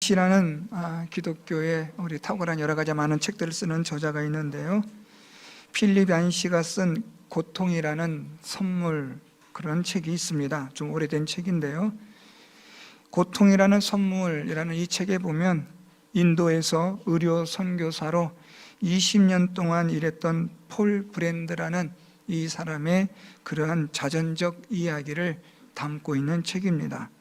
시라는 기독교의 우리 탁월한 여러 가지 많은 책들을 쓰는 저자가 있는데요. 필립 얀시가 쓴 고통이라는 선물, 그런 책이 있습니다. 좀 오래된 책인데요. 고통이라는 선물이라는 이 책에 보면 인도에서 의료 선교사로 20년 동안 일했던 폴 브랜드라는 이 사람의 그러한 자전적 이야기를 담고 있는 책입니다.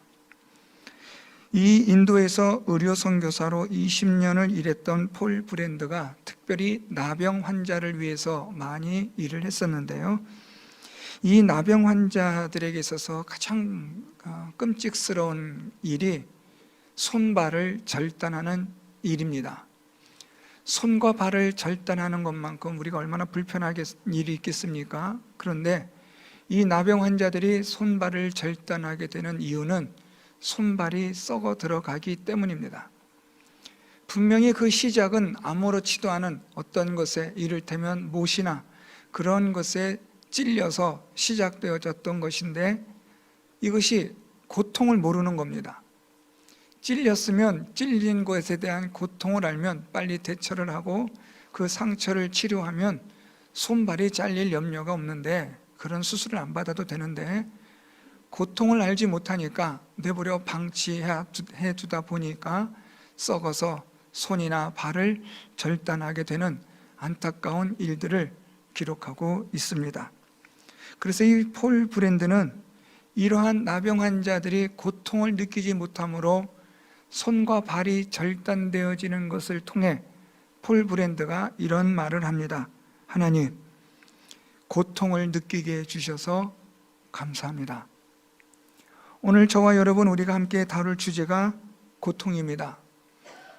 이 인도에서 의료 선교사로 20년을 일했던 폴 브랜드가 특별히 나병 환자를 위해서 많이 일을 했었는데요. 이 나병 환자들에게 있어서 가장 끔찍스러운 일이 손발을 절단하는 일입니다. 손과 발을 절단하는 것만큼 우리가 얼마나 불편하게 일이 있겠습니까? 그런데 이 나병 환자들이 손발을 절단하게 되는 이유는 손발이 썩어 들어가기 때문입니다. 분명히 그 시작은 아무렇지도 않은 어떤 것에, 이를테면 못이나 그런 것에 찔려서 시작되어졌던 것인데, 이것이 고통을 모르는 겁니다. 찔렸으면 찔린 것에 대한 고통을 알면 빨리 대처를 하고 그 상처를 치료하면 손발이 잘릴 염려가 없는데, 그런 수술을 안 받아도 되는데, 고통을 알지 못하니까 내버려 방치해 두다 보니까 썩어서 손이나 발을 절단하게 되는 안타까운 일들을 기록하고 있습니다. 그래서 이 폴 브랜드는 이러한 나병 환자들이 고통을 느끼지 못함으로 손과 발이 절단되어지는 것을 통해 폴 브랜드가 이런 말을 합니다. 하나님, 고통을 느끼게 해주셔서 감사합니다. 오늘 저와 여러분, 우리가 함께 다룰 주제가 고통입니다.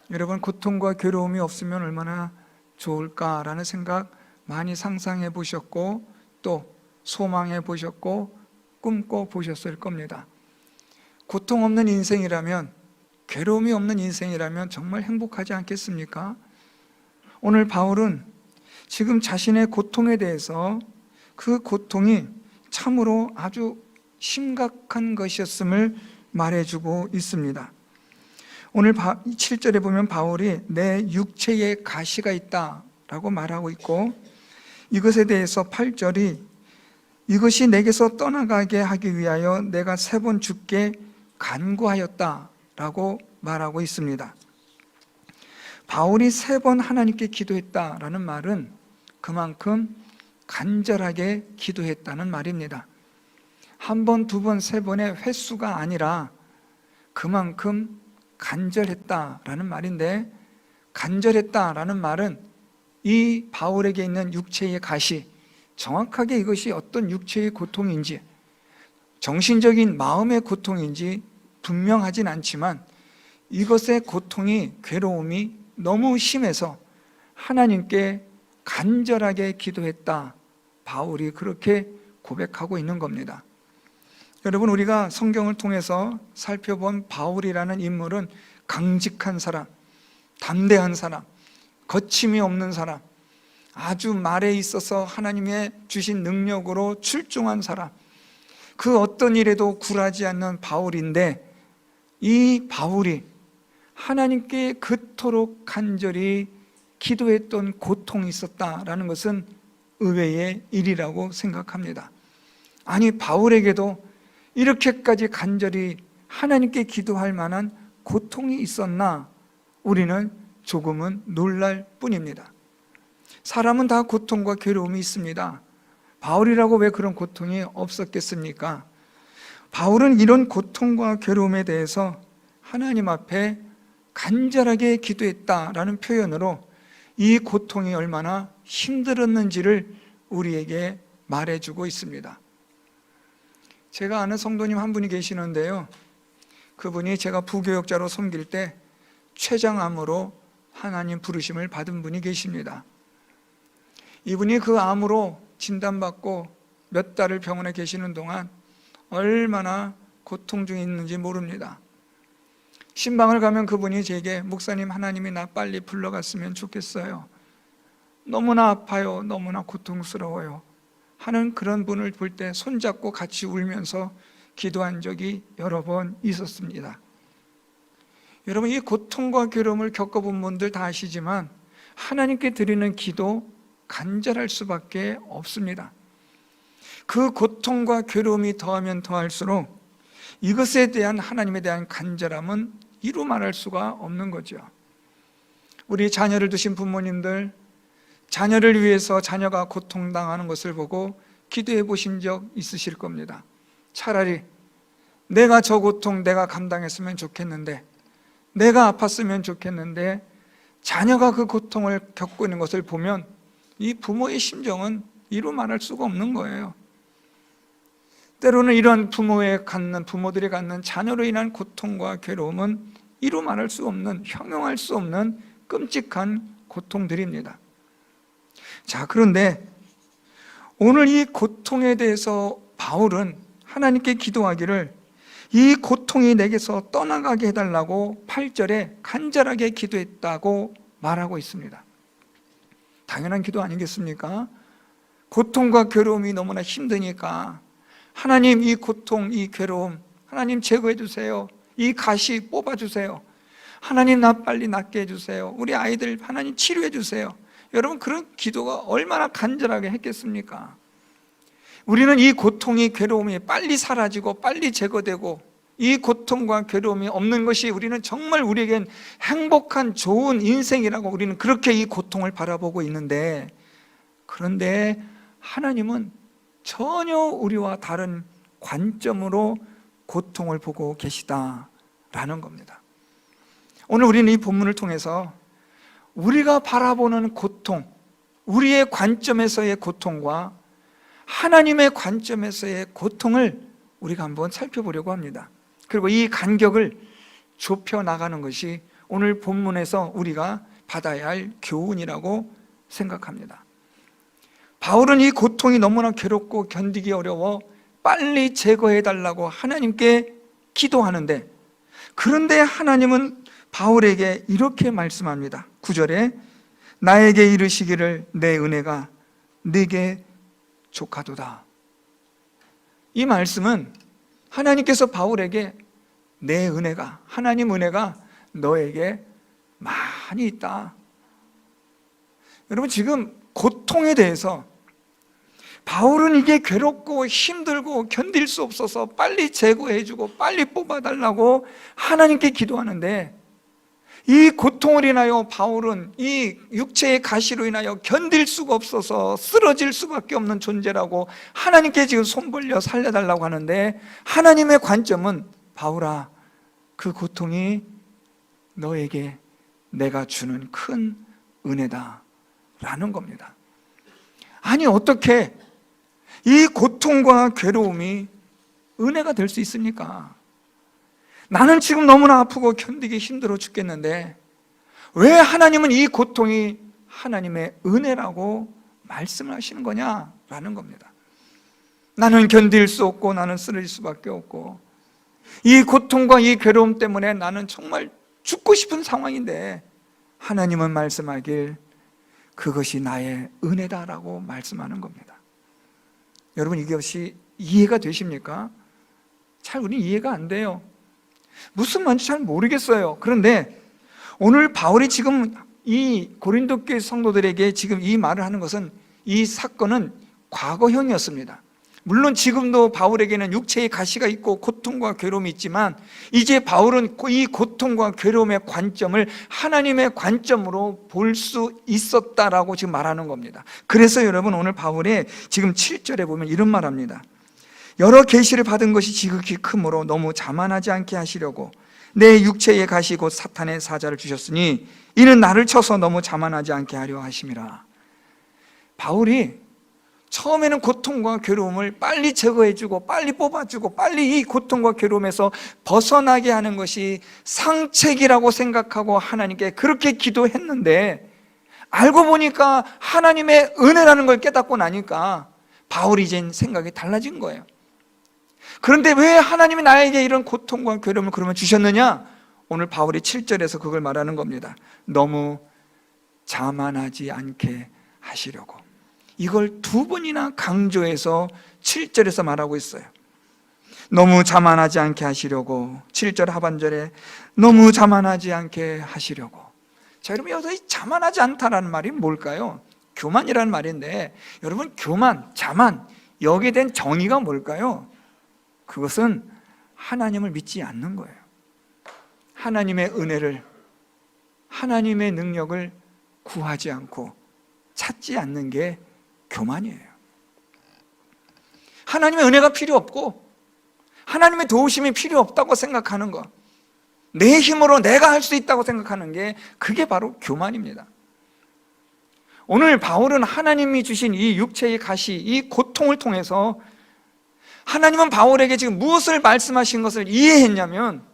여러분, 고통과 괴로움이 없으면 얼마나 좋을까라는 생각 많이 상상해 보셨고, 또 소망해 보셨고, 꿈꿔 보셨을 겁니다. 고통 없는 인생이라면, 괴로움이 없는 인생이라면 정말 행복하지 않겠습니까? 오늘 바울은 지금 자신의 고통에 대해서 그 고통이 참으로 아주 심각한 것이었음을 말해주고 있습니다. 오늘 7절에 보면 바울이 내 육체에 가시가 있다라고 말하고 있고, 이것에 대해서 8절이 이것이 내게서 떠나가게 하기 위하여 내가 3번 주께 간구하였다라고 말하고 있습니다. 바울이 3번 하나님께 기도했다라는 말은 그만큼 간절하게 기도했다는 말입니다. 1번, 2번, 3번의 횟수가 아니라 그만큼 간절했다라는 말인데, 간절했다라는 말은 이 바울에게 있는 육체의 가시, 정확하게 이것이 어떤 육체의 고통인지, 정신적인 마음의 고통인지 분명하진 않지만 이것의 고통이, 괴로움이 너무 심해서 하나님께 간절하게 기도했다, 바울이 그렇게 고백하고 있는 겁니다. 여러분, 우리가 성경을 통해서 살펴본 바울이라는 인물은 강직한 사람, 담대한 사람, 거침이 없는 사람, 아주 말에 있어서 하나님의 주신 능력으로 출중한 사람, 그 어떤 일에도 굴하지 않는 바울인데, 이 바울이 하나님께 그토록 간절히 기도했던 고통이 있었다라는 것은 의외의 일이라고 생각합니다. 아니, 바울에게도 이렇게까지 간절히 하나님께 기도할 만한 고통이 있었나? 우리는 조금은 놀랄 뿐입니다. 사람은 다 고통과 괴로움이 있습니다. 바울이라고 왜 그런 고통이 없었겠습니까? 바울은 이런 고통과 괴로움에 대해서 하나님 앞에 간절하게 기도했다라는 표현으로 이 고통이 얼마나 힘들었는지를 우리에게 말해주고 있습니다. 제가 아는 성도님 한 분이 계시는데요, 그분이 제가 부교역자로 섬길 때 췌장암으로 하나님 부르심을 받은 분이 계십니다. 이분이 그 암으로 진단받고 몇 달을 병원에 계시는 동안 얼마나 고통 중에 있는지 모릅니다. 신방을 가면 그분이 제게, 목사님, 하나님이 나 빨리 불러갔으면 좋겠어요. 너무나 아파요. 너무나 고통스러워요. 하는 그런 분을 볼 때 손잡고 같이 울면서 기도한 적이 여러 번 있었습니다. 여러분, 이 고통과 괴로움을 겪어본 분들 다 아시지만 하나님께 드리는 기도 간절할 수밖에 없습니다. 그 고통과 괴로움이 더하면 더할수록 이것에 대한 하나님에 대한 간절함은 이루 말할 수가 없는 거죠. 우리 자녀를 두신 부모님들, 자녀를 위해서 자녀가 고통당하는 것을 보고 기도해 보신 적 있으실 겁니다. 차라리 내가 저 고통 내가 감당했으면 좋겠는데, 내가 아팠으면 좋겠는데, 자녀가 그 고통을 겪고 있는 것을 보면 이 부모의 심정은 이루 말할 수가 없는 거예요. 때로는 이런 부모들이 갖는 자녀로 인한 고통과 괴로움은 이루 말할 수 없는, 형용할 수 없는 끔찍한 고통들입니다. 자, 그런데 오늘 이 고통에 대해서 바울은 하나님께 기도하기를 이 고통이 내게서 떠나가게 해달라고 8절에 간절하게 기도했다고 말하고 있습니다. 당연한 기도 아니겠습니까? 고통과 괴로움이 너무나 힘드니까 하나님, 이 고통, 이 괴로움 하나님 제거해 주세요. 이 가시 뽑아 주세요. 하나님, 나 빨리 낫게 해주세요. 우리 아이들 하나님 치료해 주세요. 여러분, 그런 기도가 얼마나 간절하게 했겠습니까? 우리는 이 고통이, 괴로움이 빨리 사라지고 빨리 제거되고 이 고통과 괴로움이 없는 것이 우리는 정말 우리에겐 행복한 좋은 인생이라고 우리는 그렇게 이 고통을 바라보고 있는데, 그런데 하나님은 전혀 우리와 다른 관점으로 고통을 보고 계시다라는 겁니다. 오늘 우리는 이 본문을 통해서 우리가 바라보는 고통, 우리의 관점에서의 고통과 하나님의 관점에서의 고통을 우리가 한번 살펴보려고 합니다. 그리고 이 간격을 좁혀 나가는 것이 오늘 본문에서 우리가 받아야 할 교훈이라고 생각합니다. 바울은 이 고통이 너무나 괴롭고 견디기 어려워 빨리 제거해 달라고 하나님께 기도하는데, 그런데 하나님은 바울에게 이렇게 말씀합니다. 9절에 나에게 이르시기를 내 은혜가 네게 족하도다. 이 말씀은 하나님께서 바울에게 내 은혜가, 하나님 은혜가 너에게 많이 있다. 여러분, 지금 고통에 대해서 바울은 이게 괴롭고 힘들고 견딜 수 없어서 빨리 제거해주고 빨리 뽑아달라고 하나님께 기도하는데, 이 고통을 인하여 바울은 이 육체의 가시로 인하여 견딜 수가 없어서 쓰러질 수밖에 없는 존재라고 하나님께 지금 손 벌려 살려달라고 하는데, 하나님의 관점은 바울아, 그 고통이 너에게 내가 주는 큰 은혜다 라는 겁니다. 아니, 어떻게 이 고통과 괴로움이 은혜가 될 수 있습니까? 나는 지금 너무나 아프고 견디기 힘들어 죽겠는데 왜 하나님은 이 고통이 하나님의 은혜라고 말씀을 하시는 거냐라는 겁니다. 나는 견딜 수 없고 나는 쓰러질 수밖에 없고 이 고통과 이 괴로움 때문에 나는 정말 죽고 싶은 상황인데 하나님은 말씀하길 그것이 나의 은혜다라고 말씀하는 겁니다. 여러분, 이것이 이해가 되십니까? 잘 우리 이해가 안 돼요. 무슨 말인지 잘 모르겠어요. 그런데 오늘 바울이 지금 이 고린도 교회 성도들에게 지금 이 말을 하는 것은, 이 사건은 과거형이었습니다. 물론 지금도 바울에게는 육체의 가시가 있고 고통과 괴로움이 있지만 이제 바울은 이 고통과 괴로움의 관점을 하나님의 관점으로 볼 수 있었다라고 지금 말하는 겁니다. 그래서 여러분, 오늘 바울의 지금 7절에 보면 이런 말합니다. 여러 계시를 받은 것이 지극히 크므로 너무 자만하지 않게 하시려고 내 육체의 가시 곧 사탄의 사자를 주셨으니 이는 나를 쳐서 너무 자만하지 않게 하려 하심이라. 바울이 처음에는 고통과 괴로움을 빨리 제거해주고 빨리 뽑아주고 빨리 이 고통과 괴로움에서 벗어나게 하는 것이 상책이라고 생각하고 하나님께 그렇게 기도했는데, 알고 보니까 하나님의 은혜라는 걸 깨닫고 나니까 바울이 이젠 생각이 달라진 거예요. 그런데 왜 하나님이 나에게 이런 고통과 괴로움을 그러면 주셨느냐? 오늘 바울이 7절에서 그걸 말하는 겁니다. 너무 자만하지 않게 하시려고. 이걸 두 번이나 강조해서 7절에서 말하고 있어요. 너무 자만하지 않게 하시려고, 7절 하반절에 너무 자만하지 않게 하시려고. 자, 여러분, 여기서 이 자만하지 않다라는 말이 뭘까요? 교만이라는 말인데, 여러분, 교만, 자만, 여기에 대한 정의가 뭘까요? 그것은 하나님을 믿지 않는 거예요. 하나님의 은혜를, 하나님의 능력을 구하지 않고 찾지 않는 게 교만이에요. 하나님의 은혜가 필요 없고 하나님의 도우심이 필요 없다고 생각하는 것, 내 힘으로 내가 할 수 있다고 생각하는 게, 그게 바로 교만입니다. 오늘 바울은 하나님이 주신 이 육체의 가시, 이 고통을 통해서 하나님은 바울에게 지금 무엇을 말씀하신 것을 이해했냐면,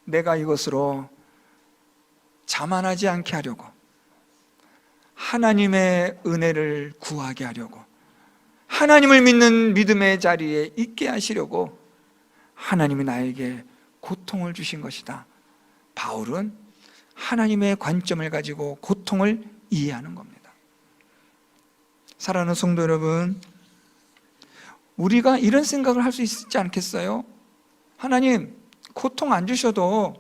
내가 이것으로 자만하지 않게 하려고, 하나님의 은혜를 구하게 하려고, 하나님을 믿는 믿음의 자리에 있게 하시려고 하나님이 나에게 고통을 주신 것이다. 바울은 하나님의 관점을 가지고 고통을 이해하는 겁니다. 사랑하는 성도 여러분, 우리가 이런 생각을 할 수 있지 않겠어요? 하나님, 고통 안 주셔도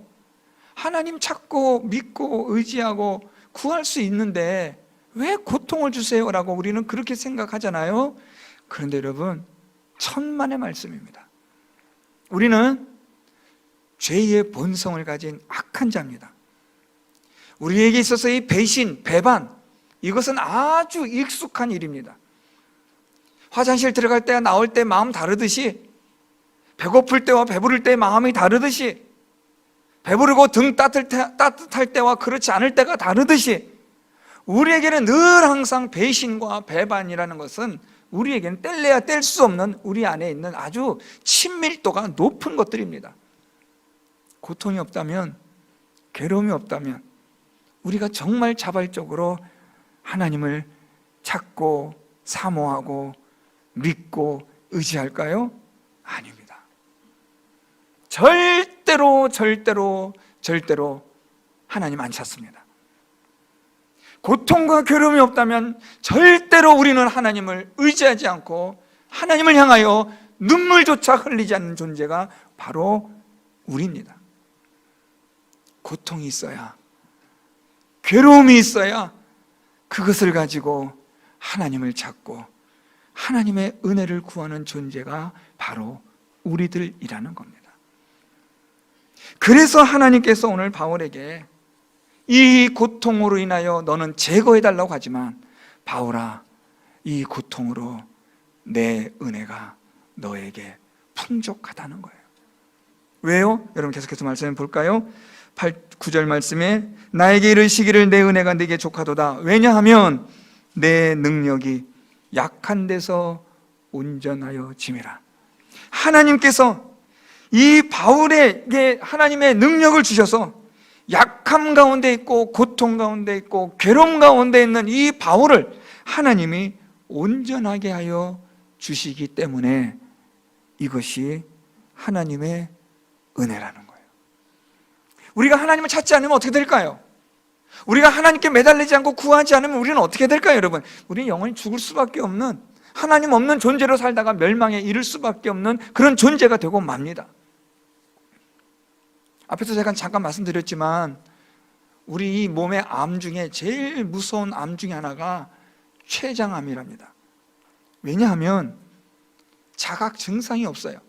하나님 찾고 믿고 의지하고 구할 수 있는데 왜 고통을 주세요? 라고 우리는 그렇게 생각하잖아요. 그런데 여러분, 천만의 말씀입니다. 우리는 죄의 본성을 가진 악한 자입니다. 우리에게 있어서 이 배신, 배반, 이것은 아주 익숙한 일입니다. 화장실 들어갈 때와 나올 때 마음 다르듯이, 배고플 때와 배부를 때 마음이 다르듯이, 배부르고 등 따뜻할 때와 그렇지 않을 때가 다르듯이, 우리에게는 늘 항상 배신과 배반이라는 것은 우리에게는 뗄래야 뗄 수 없는, 우리 안에 있는 아주 친밀도가 높은 것들입니다. 고통이 없다면, 괴로움이 없다면 우리가 정말 자발적으로 하나님을 찾고 사모하고 믿고 의지할까요? 아닙니다. 절대로 하나님 안 찾습니다. 고통과 괴로움이 없다면 절대로 우리는 하나님을 의지하지 않고 하나님을 향하여 눈물조차 흘리지 않는 존재가 바로 우리입니다. 고통이 있어야, 괴로움이 있어야 그것을 가지고 하나님을 찾고 하나님의 은혜를 구하는 존재가 바로 우리들이라는 겁니다. 그래서 하나님께서 오늘 바울에게 이 고통으로 인하여 너는 제거해달라고 하지만, 바울아, 이 고통으로 내 은혜가 너에게 풍족하다는 거예요. 왜요? 여러분 계속해서 말씀해 볼까요? 9절 말씀에 나에게 이르시기를 내 은혜가 네게 족하도다. 왜냐하면 내 능력이 약한 데서 온전하여 짐이라. 하나님께서 이 바울에게 하나님의 능력을 주셔서 약함 가운데 있고 고통 가운데 있고 괴로움 가운데 있는 이 바울을 하나님이 온전하게 하여 주시기 때문에 이것이 하나님의 은혜라는 거예요. 우리가 하나님을 찾지 않으면 어떻게 될까요? 우리가 하나님께 매달리지 않고 구하지 않으면 우리는 어떻게 될까요, 여러분? 우리는 영원히 죽을 수밖에 없는, 하나님 없는 존재로 살다가 멸망에 이를 수밖에 없는 그런 존재가 되고 맙니다. 앞에서 제가 잠깐 말씀드렸지만 우리 이 몸의 암 중에 제일 무서운 암 중에 하나가 췌장암이랍니다. 왜냐하면 자각 증상이 없어요.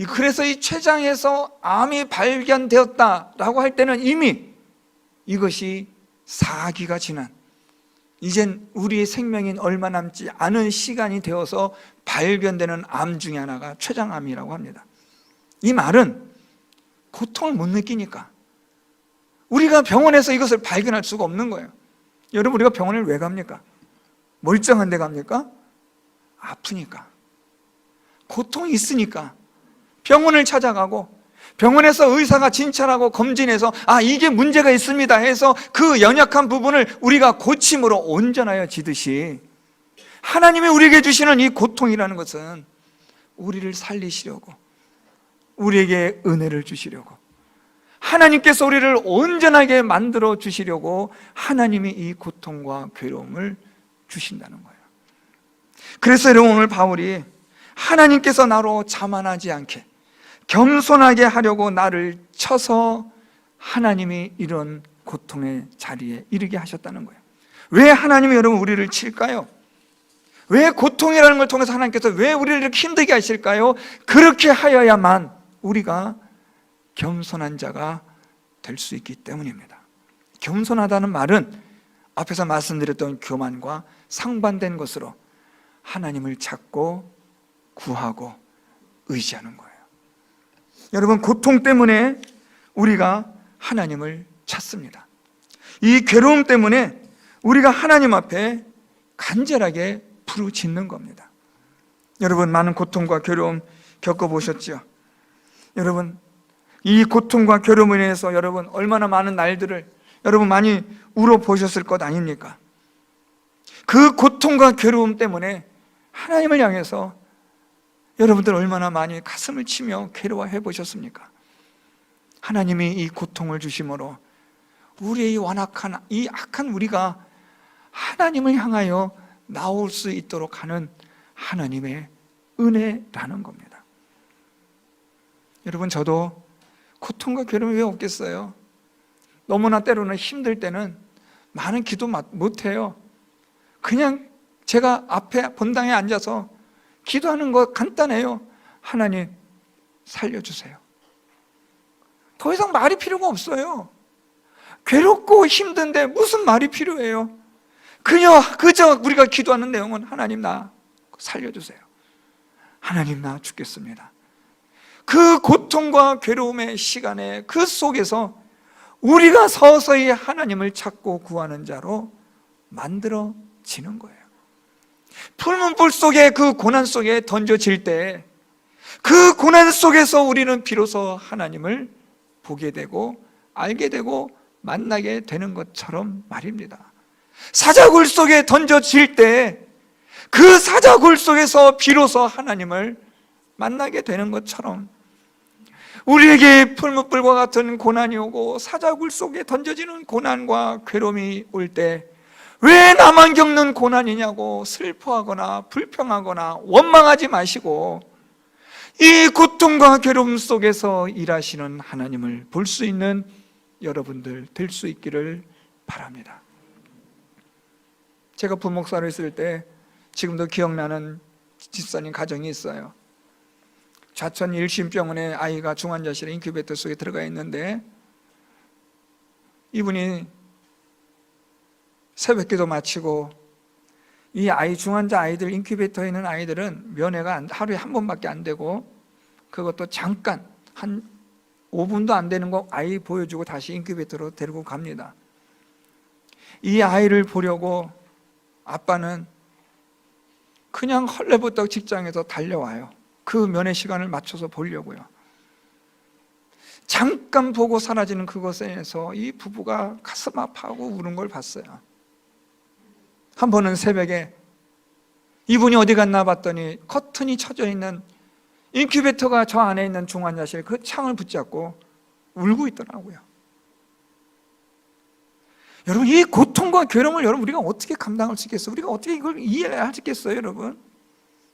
그래서 이 췌장에서 암이 발견되었다라고 할 때는 이미 이것이 4기가 지난, 이젠 우리의 생명인 얼마 남지 않은 시간이 되어서 발견되는 암 중에 하나가 췌장암이라고 합니다. 이 말은 고통을 못 느끼니까 우리가 병원에서 이것을 발견할 수가 없는 거예요. 여러분, 우리가 병원을 왜 갑니까? 멀쩡한 데 갑니까? 아프니까, 고통이 있으니까 병원을 찾아가고, 병원에서 의사가 진찰하고 검진해서 이게 문제가 있습니다 해서 그 연약한 부분을 우리가 고침으로 온전하여 지듯이, 하나님이 우리에게 주시는 이 고통이라는 것은 우리를 살리시려고, 우리에게 은혜를 주시려고, 하나님께서 우리를 온전하게 만들어 주시려고 하나님이 이 고통과 괴로움을 주신다는 거예요. 그래서 여러분, 오늘 바울이 하나님께서 나로 자만하지 않게 겸손하게 하려고 나를 쳐서 하나님이 이런 고통의 자리에 이르게 하셨다는 거예요. 왜 하나님이 여러분 우리를 칠까요? 왜 고통이라는 걸 통해서 하나님께서 왜 우리를 이렇게 힘들게 하실까요? 그렇게 하여야만 우리가 겸손한 자가 될 수 있기 때문입니다. 겸손하다는 말은 앞에서 말씀드렸던 교만과 상반된 것으로 하나님을 찾고 구하고 의지하는 거예요. 여러분, 고통 때문에 우리가 하나님을 찾습니다. 이 괴로움 때문에 우리가 하나님 앞에 간절하게 부르짖는 겁니다. 여러분, 많은 고통과 괴로움 겪어보셨죠? 여러분, 이 고통과 괴로움에 인해서 여러분 얼마나 많은 날들을 여러분 많이 울어보셨을 것 아닙니까? 그 고통과 괴로움 때문에 하나님을 향해서 여러분들 얼마나 많이 가슴을 치며 괴로워해 보셨습니까? 하나님이 이 고통을 주심으로 우리의 완악한 이 악한 우리가 하나님을 향하여 나올 수 있도록 하는 하나님의 은혜라는 겁니다. 여러분, 저도 고통과 괴로움이 왜 없겠어요? 너무나 때로는 힘들 때는 많은 기도 못해요. 그냥 제가 앞에 본당에 앉아서 기도하는 거 간단해요. 하나님 살려주세요. 더 이상 말이 필요가 없어요. 괴롭고 힘든데 무슨 말이 필요해요? 그저 우리가 기도하는 내용은 하나님 나 살려주세요. 하나님 나 죽겠습니다. 그 고통과 괴로움의 시간에 그 속에서 우리가 서서히 하나님을 찾고 구하는 자로 만들어지는 거예요. 푸른 불 속에 그 고난 속에 던져질 때 그 고난 속에서 우리는 비로소 하나님을 보게 되고 알게 되고 만나게 되는 것처럼 말입니다. 사자굴 속에 던져질 때 그 사자굴 속에서 비로소 하나님을 만나게 되는 것처럼 우리에게 풀무불과 같은 고난이 오고 사자굴 속에 던져지는 고난과 괴로움이 올 때 왜 나만 겪는 고난이냐고 슬퍼하거나 불평하거나 원망하지 마시고 이 고통과 괴로움 속에서 일하시는 하나님을 볼 수 있는 여러분들 될 수 있기를 바랍니다. 제가 부목사로 있을 때 지금도 기억나는 집사님 가정이 있어요. 좌천 일심병원에 아이가 중환자실에 인큐베이터 속에 들어가 있는데 이분이 새벽기도 마치고 이 아이 중환자 아이들 인큐베이터에 있는 아이들은 면회가 하루에 한 번밖에 안 되고 그것도 잠깐 한 5분도 안 되는 거 아이 보여주고 다시 인큐베이터로 데리고 갑니다. 이 아이를 보려고 아빠는 그냥 헐레벌떡 직장에서 달려와요. 그 면회 시간을 맞춰서 보려고요. 잠깐 보고 사라지는 그것에서 이 부부가 가슴 아파하고 우는 걸 봤어요. 한 번은 새벽에 이분이 어디 갔나 봤더니 커튼이 쳐져 있는 인큐베이터가 저 안에 있는 중환자실 그 창을 붙잡고 울고 있더라고요. 여러분, 이 고통과 괴로움을 여러분 우리가 어떻게 감당할 수 있겠어요? 우리가 어떻게 이걸 이해할 수 있겠어요, 여러분?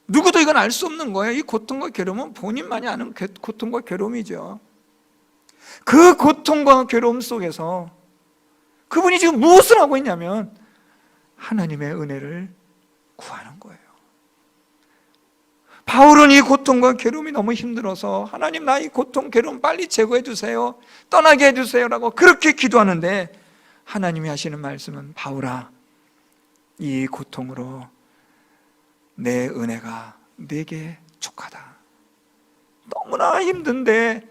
누구도 이건 알 수 없는 거예요. 이 고통과 괴로움은 본인만이 아는 고통과 괴로움이죠. 그 고통과 괴로움 속에서 그분이 지금 무엇을 하고 있냐면 하나님의 은혜를 구하는 거예요. 바울은 이 고통과 괴로움이 너무 힘들어서 하나님 나 이 고통 괴로움 빨리 제거해 주세요, 떠나게 해 주세요라고 그렇게 기도하는데 하나님이 하시는 말씀은 바울아 이 고통으로 내 은혜가 네게 족하다. 너무나 힘든데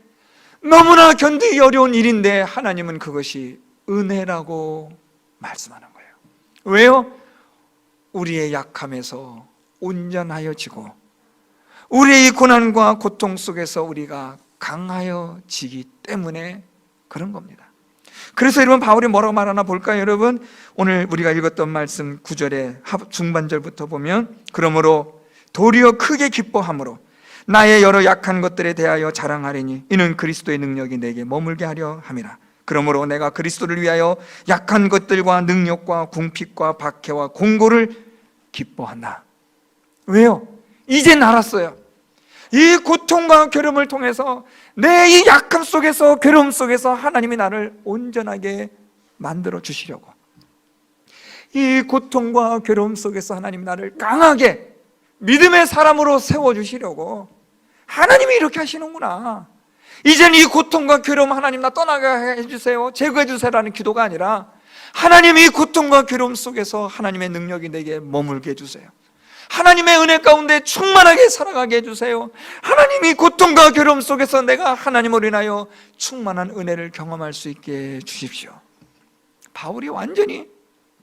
너무나 견디기 어려운 일인데 하나님은 그것이 은혜라고 말씀하는 거예요. 왜요? 우리의 약함에서 온전하여지고 우리의 이 고난과 고통 속에서 우리가 강하여지기 때문에 그런 겁니다. 그래서 여러분 바울이 뭐라고 말하나 볼까요? 여러분 오늘 우리가 읽었던 말씀 9절의 중반절부터 보면 그러므로 도리어 크게 기뻐함으로 나의 여러 약한 것들에 대하여 자랑하리니 이는 그리스도의 능력이 내게 머물게 하려 함이라. 그러므로 내가 그리스도를 위하여 약한 것들과 능력과 궁핍과 박해와 공고를 기뻐한다. 왜요? 이젠 알았어요. 이 고통과 괴로움을 통해서 내 이 약함 속에서, 괴로움 속에서 하나님이 나를 온전하게 만들어 주시려고, 이 고통과 괴로움 속에서 하나님이 나를 강하게 믿음의 사람으로 세워주시려고 하나님이 이렇게 하시는구나. 이젠 이 고통과 괴로움 하나님 나 떠나게 해주세요, 제거해 주세요라는 기도가 아니라 하나님 이 고통과 괴로움 속에서 하나님의 능력이 내게 머물게 해주세요. 하나님의 은혜 가운데 충만하게 살아가게 해주세요. 하나님이 고통과 괴로움 속에서 내가 하나님을 인하여 충만한 은혜를 경험할 수 있게 해주십시오. 바울이 완전히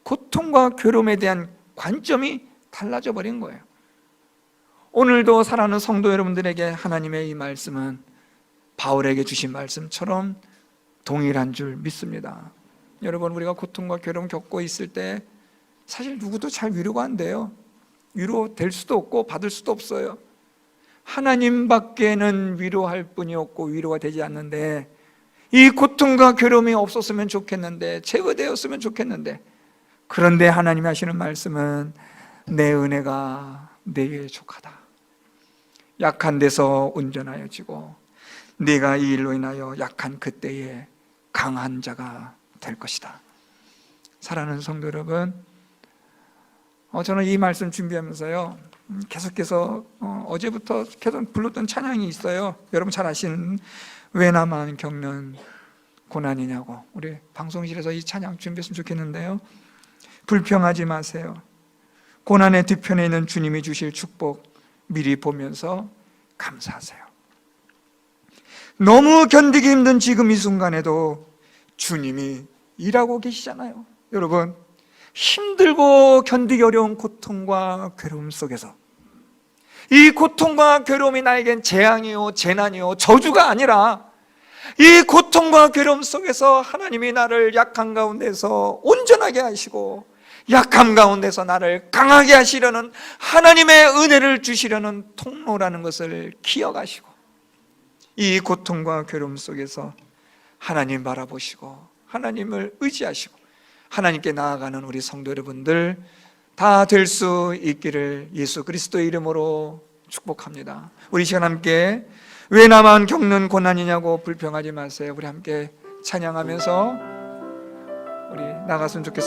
고통과 괴로움에 대한 관점이 달라져 버린 거예요. 오늘도 사랑하는 성도 여러분들에게 하나님의 이 말씀은 바울에게 주신 말씀처럼 동일한 줄 믿습니다. 여러분, 우리가 고통과 괴로움 겪고 있을 때 사실 누구도 잘 위로가 안 돼요. 위로될 수도 없고 받을 수도 없어요. 하나님밖에는 위로할 분이 없고 위로가 되지 않는데, 이 고통과 괴로움이 없었으면 좋겠는데, 제거되었으면 좋겠는데, 그런데 하나님이 하시는 말씀은 내 은혜가 내게 족하다. 약한 데서 온전하여지고 네가 이 일로 인하여 약한 그때에 강한 자가 될 것이다. 사랑하는 성도 여러분, 저는 이 말씀 준비하면서요 계속해서 어제부터 계속 불렀던 찬양이 있어요. 여러분 잘 아시는 왜 나만 겪는 고난이냐고. 우리 방송실에서 이 찬양 준비했으면 좋겠는데요. 불평하지 마세요. 고난의 뒤편에 있는 주님이 주실 축복 미리 보면서 감사하세요. 너무 견디기 힘든 지금 이 순간에도 주님이 일하고 계시잖아요. 여러분, 힘들고 견디기 어려운 고통과 괴로움 속에서, 이 고통과 괴로움이 나에겐 재앙이요, 재난이요, 저주가 아니라 이 고통과 괴로움 속에서 하나님이 나를 약한 가운데서 온전하게 하시고 약함 가운데서 나를 강하게 하시려는 하나님의 은혜를 주시려는 통로라는 것을 기억하시고, 이 고통과 괴로움 속에서 하나님 바라보시고 하나님을 의지하시고 하나님께 나아가는 우리 성도 여러분들 다 될 수 있기를 예수 그리스도의 이름으로 축복합니다. 우리 시간 함께 왜 나만 겪는 고난이냐고 불평하지 마세요. 우리 함께 찬양하면서 우리 나갔으면 좋겠습니다.